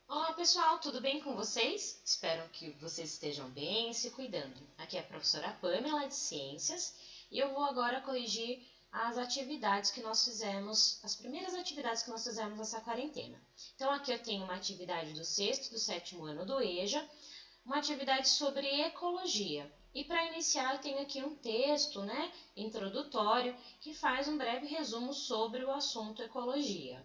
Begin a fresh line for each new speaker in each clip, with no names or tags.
Olá pessoal, tudo bem com vocês? Espero que vocês estejam bem e se cuidando. Aqui é a professora Pamela de Ciências e eu vou agora corrigir as atividades que nós fizemos, as primeiras atividades que nós fizemos nessa quarentena. Então aqui eu tenho uma atividade do 6º e do 7º ano do EJA, uma atividade sobre ecologia. E para iniciar eu tenho aqui um texto, introdutório, que faz um breve resumo sobre o assunto ecologia.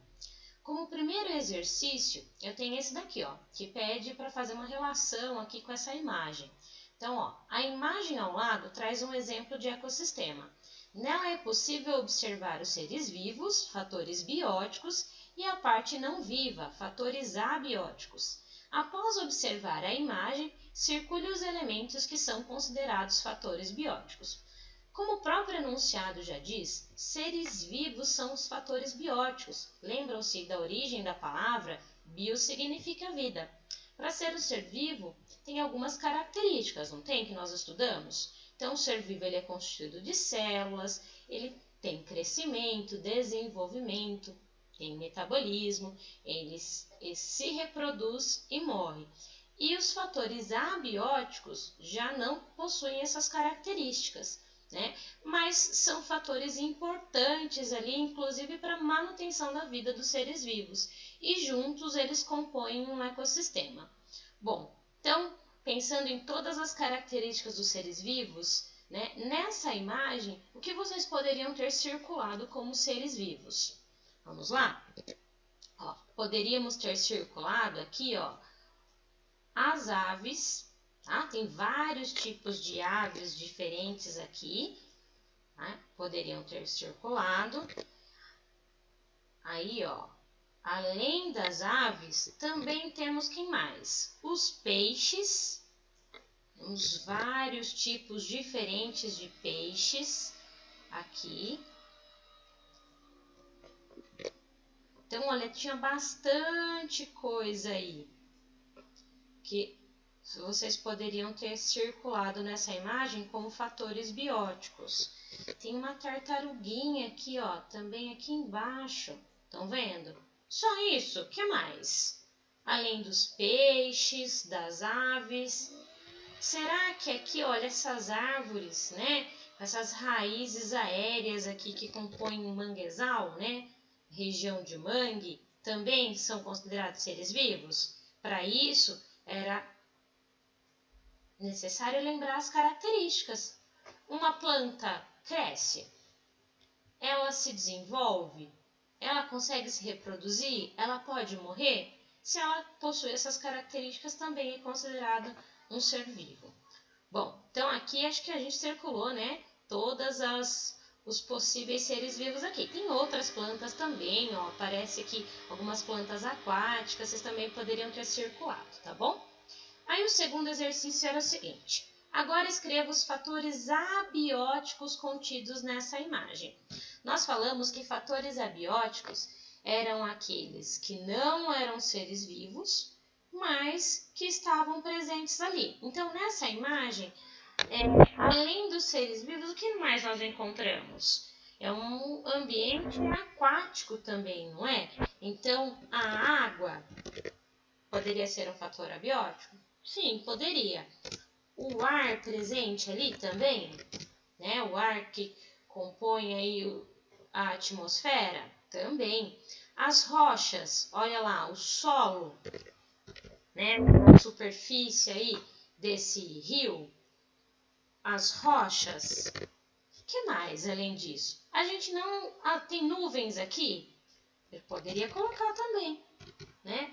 Como primeiro exercício, eu tenho esse daqui, que pede para fazer uma relação aqui com essa imagem. Então, a imagem ao lado traz um exemplo de ecossistema. Nela é possível observar os seres vivos, fatores bióticos, e a parte não viva, fatores abióticos. Após observar a imagem, circule os elementos que são considerados fatores bióticos. Como o próprio enunciado já diz, seres vivos são os fatores bióticos. Lembram-se da origem da palavra? Bio significa vida. Para ser um ser vivo, tem algumas características, não tem, que nós estudamos? Então, o ser vivo ele é constituído de células, ele tem crescimento, desenvolvimento, tem metabolismo, ele se reproduz e morre. E os fatores abióticos já não possuem essas características, mas são fatores importantes ali, inclusive para a manutenção da vida dos seres vivos, e juntos eles compõem um ecossistema. Bom, então, pensando em todas as características dos seres vivos, nessa imagem, o que vocês poderiam ter circulado como seres vivos? Vamos lá? Poderíamos ter circulado aqui, as aves. Tem vários tipos de aves diferentes aqui, poderiam ter circulado. Aí, além das aves, também temos quem mais? Os peixes, temos vários tipos diferentes de peixes aqui. Então, olha, tinha bastante coisa aí que vocês poderiam ter circulado nessa imagem como fatores bióticos. Tem uma tartaruguinha aqui, também aqui embaixo. Estão vendo? Só isso, o que mais? Além dos peixes, das aves. Será que aqui, olha, essas árvores, essas raízes aéreas aqui que compõem o manguezal, região de mangue, também são considerados seres vivos? Para isso, era necessário lembrar as características. Uma planta cresce, ela se desenvolve, ela consegue se reproduzir, ela pode morrer? Se ela possui essas características, também é considerado um ser vivo. Bom, então aqui acho que a gente circulou, todas os possíveis seres vivos aqui. Tem outras plantas também, aparece aqui algumas plantas aquáticas, vocês também poderiam ter circulado, tá bom? Aí o segundo exercício era o seguinte: agora escreva os fatores abióticos contidos nessa imagem. Nós falamos que fatores abióticos eram aqueles que não eram seres vivos, mas que estavam presentes ali. Então, nessa imagem, além dos seres vivos, o que mais nós encontramos? É um ambiente aquático também, não é? Então, a água poderia ser um fator abiótico? Sim, poderia. O ar presente ali também, o ar que compõe aí a atmosfera, também. As rochas, olha lá, o solo, a superfície aí desse rio, as rochas. O que mais além disso? A gente não... tem nuvens aqui? Eu poderia colocar também,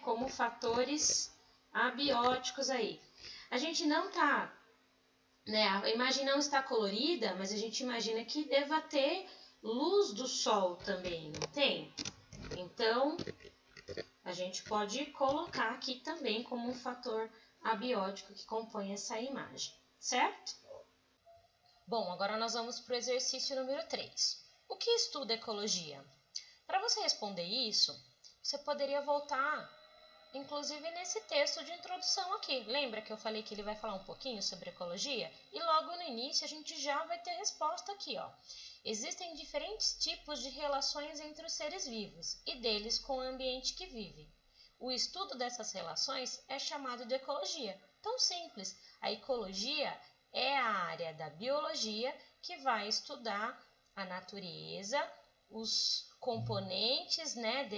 como fatores abióticos aí. A gente não tá, a imagem não está colorida, mas a gente imagina que deva ter luz do sol também, não tem? Então, a gente pode colocar aqui também como um fator abiótico que compõe essa imagem, certo? Bom, agora nós vamos para o exercício número 3. O que estuda ecologia? Para você responder isso, você poderia voltar, inclusive nesse texto de introdução aqui. Lembra que eu falei que ele vai falar um pouquinho sobre ecologia? E logo no início a gente já vai ter resposta aqui, Existem diferentes tipos de relações entre os seres vivos e deles com o ambiente que vive. O estudo dessas relações é chamado de ecologia. Tão simples. A ecologia é a área da biologia que vai estudar a natureza, os componentes, né,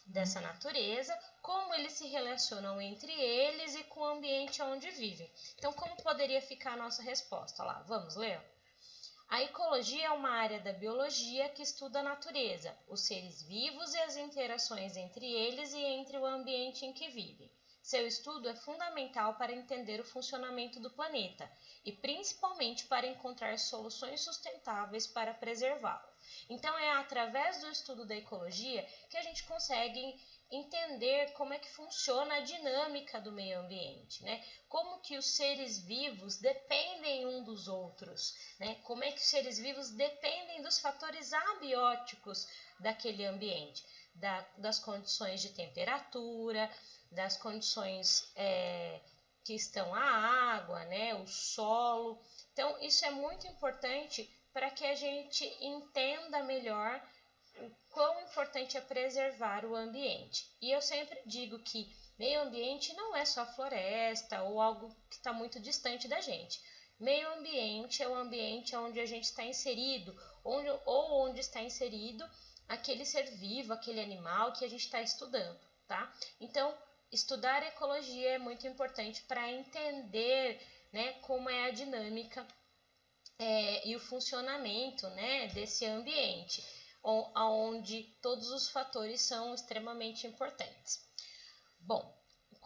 dessa natureza, como eles se relacionam entre eles e com o ambiente onde vivem. Então, como poderia ficar a nossa resposta lá? Vamos ler? A ecologia é uma área da biologia que estuda a natureza, os seres vivos e as interações entre eles e entre o ambiente em que vivem. Seu estudo é fundamental para entender o funcionamento do planeta e principalmente para encontrar soluções sustentáveis para preservá-lo. Então, é através do estudo da ecologia que a gente consegue entender como é que funciona a dinâmica do meio ambiente, né? Como que os seres vivos dependem um dos outros, né? Como é que os seres vivos dependem dos fatores abióticos daquele ambiente, das condições de temperatura, das condições que estão a água, né? O solo. Então, isso é muito importante para que a gente entenda melhor o quão importante é preservar o ambiente. E eu sempre digo que meio ambiente não é só floresta ou algo que está muito distante da gente. Meio ambiente é o ambiente onde a gente está inserido, onde está inserido aquele ser vivo, aquele animal que a gente está estudando, tá? Então, estudar ecologia é muito importante para entender, né, como é a dinâmica e o funcionamento, né, desse ambiente, onde todos os fatores são extremamente importantes. Bom, o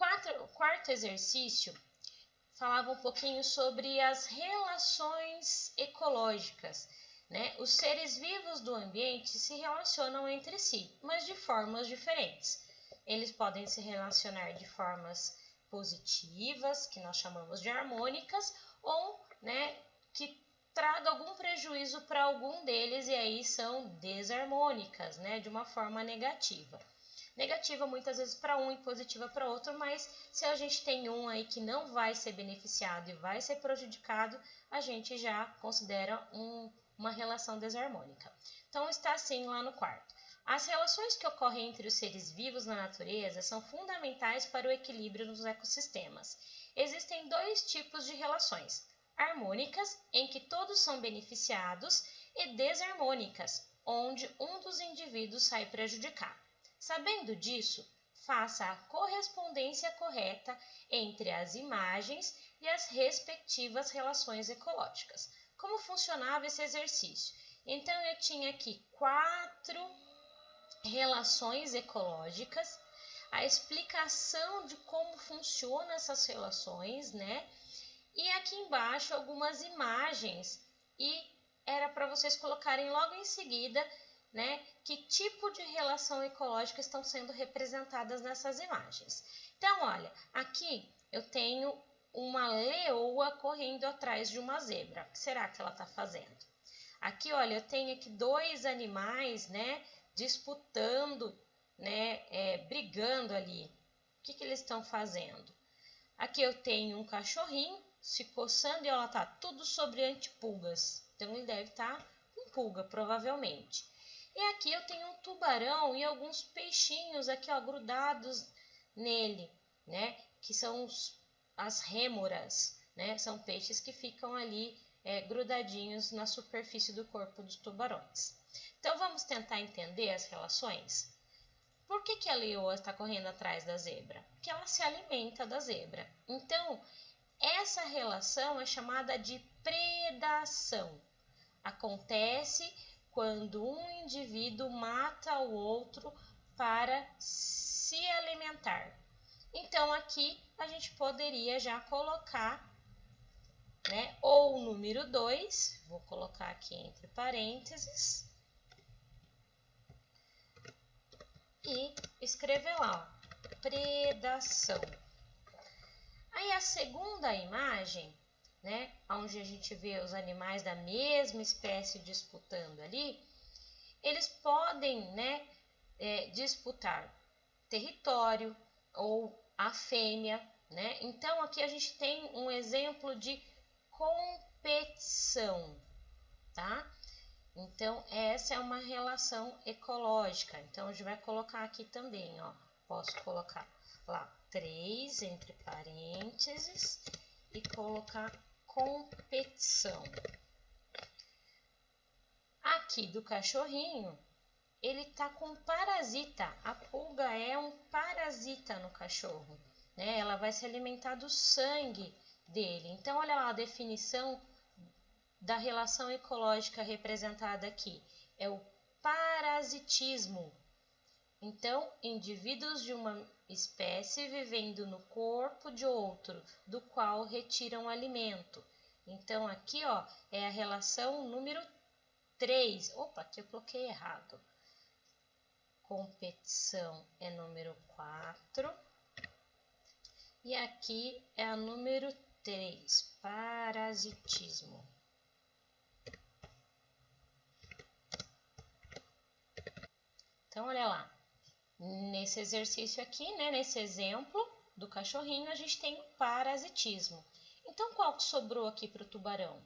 quarto exercício falava um pouquinho sobre as relações ecológicas, né? Os seres vivos do ambiente se relacionam entre si, mas de formas diferentes. Eles podem se relacionar de formas positivas, que nós chamamos de harmônicas, ou, né, que traga algum prejuízo para algum deles, e aí são desarmônicas, né, de uma forma negativa. Negativa muitas vezes para um e positiva para outro, mas se a gente tem um aí que não vai ser beneficiado e vai ser prejudicado, a gente já considera uma relação desarmônica. Então está assim lá no quarto. As relações que ocorrem entre os seres vivos na natureza são fundamentais para o equilíbrio nos ecossistemas. Existem dois tipos de relações: harmônicas, em que todos são beneficiados, e desarmônicas, onde um dos indivíduos sai prejudicado. Sabendo disso, faça a correspondência correta entre as imagens e as respectivas relações ecológicas. Como funcionava esse exercício? Então, eu tinha aqui 4 relações ecológicas, a explicação de como funcionam essas relações, né? E aqui embaixo algumas imagens, e era para vocês colocarem logo em seguida, né, que tipo de relação ecológica estão sendo representadas nessas imagens. Então, olha, aqui eu tenho uma leoa correndo atrás de uma zebra. O que será que ela está fazendo? Aqui, olha, eu tenho aqui 2 animais, né, disputando, né, brigando ali. O que eles estão fazendo? Aqui eu tenho um cachorrinho se coçando e ela tá tudo sobre antipulgas. Então ele deve estar com pulga, provavelmente. E aqui eu tenho um tubarão e alguns peixinhos aqui, ó, grudados nele, né? Que são as rêmoras, né? São peixes que ficam ali grudadinhos na superfície do corpo dos tubarões. Então vamos tentar entender as relações? Por que a leoa está correndo atrás da zebra? Porque ela se alimenta da zebra. Então, essa relação é chamada de predação. Acontece quando um indivíduo mata o outro para se alimentar. Então, aqui a gente poderia já colocar, né, ou o número 2, vou colocar aqui entre parênteses, e escrever lá, ó, predação. Aí a segunda imagem, né, onde a gente vê os animais da mesma espécie disputando ali, eles podem, né, disputar território ou a fêmea, né? Então aqui a gente tem um exemplo de competição, tá? Então essa é uma relação ecológica. Então a gente vai colocar aqui também, ó, posso colocar lá 3 entre parênteses e colocar competição. Aqui do cachorrinho, ele tá com parasita. A pulga é um parasita no cachorro, né? Ela vai se alimentar do sangue dele. Então, olha lá a definição da relação ecológica representada aqui. É o parasitismo. Então, indivíduos de uma espécie vivendo no corpo de outro, do qual retiram alimento. Então, aqui, ó, é a relação número 3. Opa, aqui eu coloquei errado. Competição é número 4. E aqui é a número 3, parasitismo. Então, olha lá. Nesse exercício aqui, né, nesse exemplo do cachorrinho, a gente tem o parasitismo. Então, qual que sobrou aqui para o tubarão?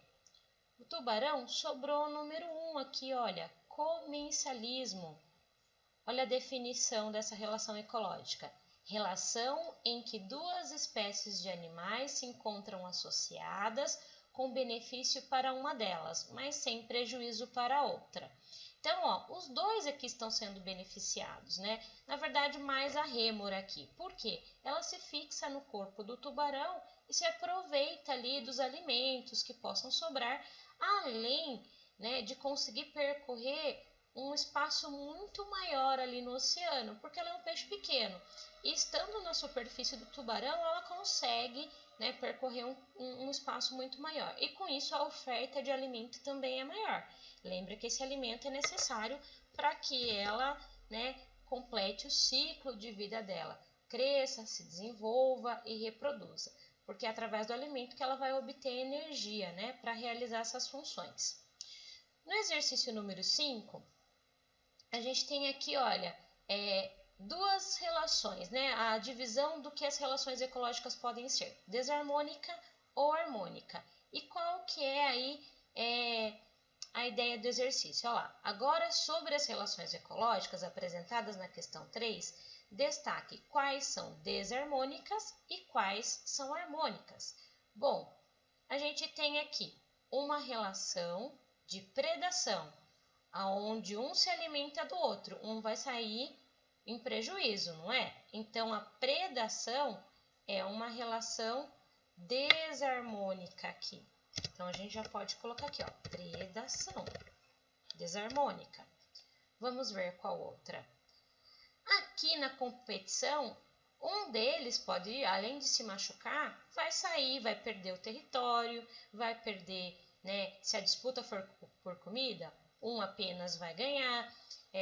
O tubarão sobrou o número 1 aqui, olha, comensalismo. Olha a definição dessa relação ecológica. Relação em que duas espécies de animais se encontram associadas com benefício para uma delas, mas sem prejuízo para a outra. Então, ó, os dois aqui estão sendo beneficiados, né? Na verdade, mais a rêmora aqui. Por quê? Ela se fixa no corpo do tubarão e se aproveita ali dos alimentos que possam sobrar, além, né, de conseguir percorrer um espaço muito maior ali no oceano, porque ela é um peixe pequeno. E estando na superfície do tubarão, ela consegue, né, percorrer um espaço muito maior. E com isso, a oferta de alimento também é maior. Lembra que esse alimento é necessário para que ela, né, complete o ciclo de vida dela, cresça, se desenvolva e reproduza, porque é através do alimento que ela vai obter energia, né, para realizar essas funções. No exercício número 5, a gente tem aqui, olha, duas relações, né, a divisão do que as relações ecológicas podem ser, desarmônica ou harmônica. E qual que é aí a ideia do exercício? Olha lá, agora sobre as relações ecológicas apresentadas na questão 3, destaque quais são desarmônicas e quais são harmônicas. Bom, a gente tem aqui uma relação de predação, aonde um se alimenta do outro, um vai sair em prejuízo, não é? Então, a predação é uma relação desarmônica aqui. Então, a gente já pode colocar aqui, ó, predação, desarmônica. Vamos ver qual outra. Aqui na competição, um deles pode, além de se machucar, vai sair, vai perder o território, vai perder, né, se a disputa for por comida, um apenas vai ganhar.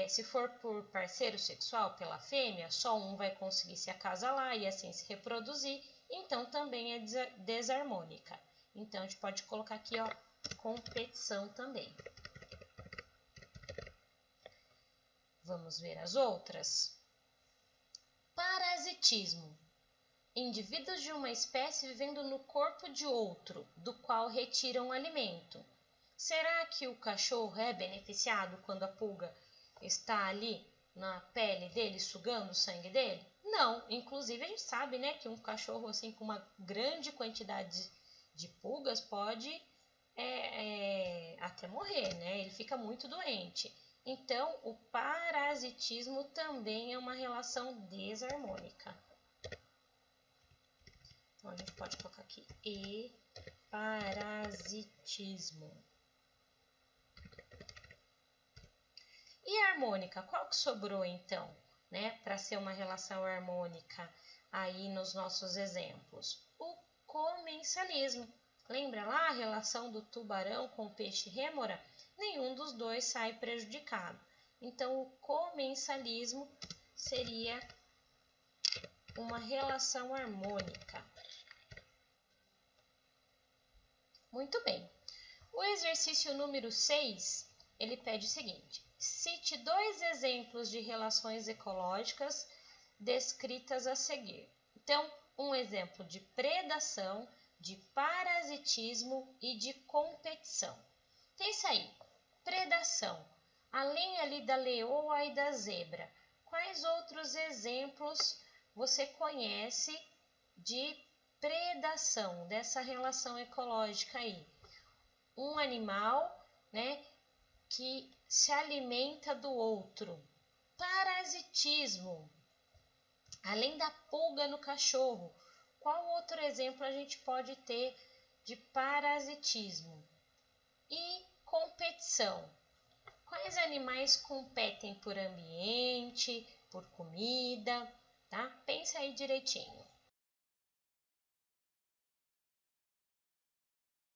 Se for por parceiro sexual, pela fêmea, só um vai conseguir se acasalar e assim se reproduzir. Então, também é desarmônica. Então, a gente pode colocar aqui, ó, competição também. Vamos ver as outras. Parasitismo. Indivíduos de uma espécie vivendo no corpo de outro, do qual retiram alimento. Será que o cachorro é beneficiado quando a pulga está ali na pele dele, sugando o sangue dele? Não. Inclusive, a gente sabe, né, que um cachorro assim com uma grande quantidade de pulgas pode até morrer, né? Ele fica muito doente. Então, o parasitismo também é uma relação desarmônica. Então, a gente pode colocar aqui e parasitismo. E harmônica, qual que sobrou então, né, para ser uma relação harmônica aí nos nossos exemplos? O comensalismo. Lembra lá a relação do tubarão com o peixe rêmora? Nenhum dos dois sai prejudicado. Então, o comensalismo seria uma relação harmônica. Muito bem. O exercício número 6, ele pede o seguinte: cite 2 exemplos de relações ecológicas descritas a seguir. Então, um exemplo de predação, de parasitismo e de competição. Pensa aí, predação. Além ali da leoa e da zebra, Quais outros exemplos você conhece de predação, dessa relação ecológica aí? Um animal, né, que se alimenta do outro. Parasitismo. Além da pulga no cachorro, qual outro exemplo a gente pode ter de parasitismo? E competição. Quais animais competem por ambiente, por comida, tá? Pensa aí direitinho.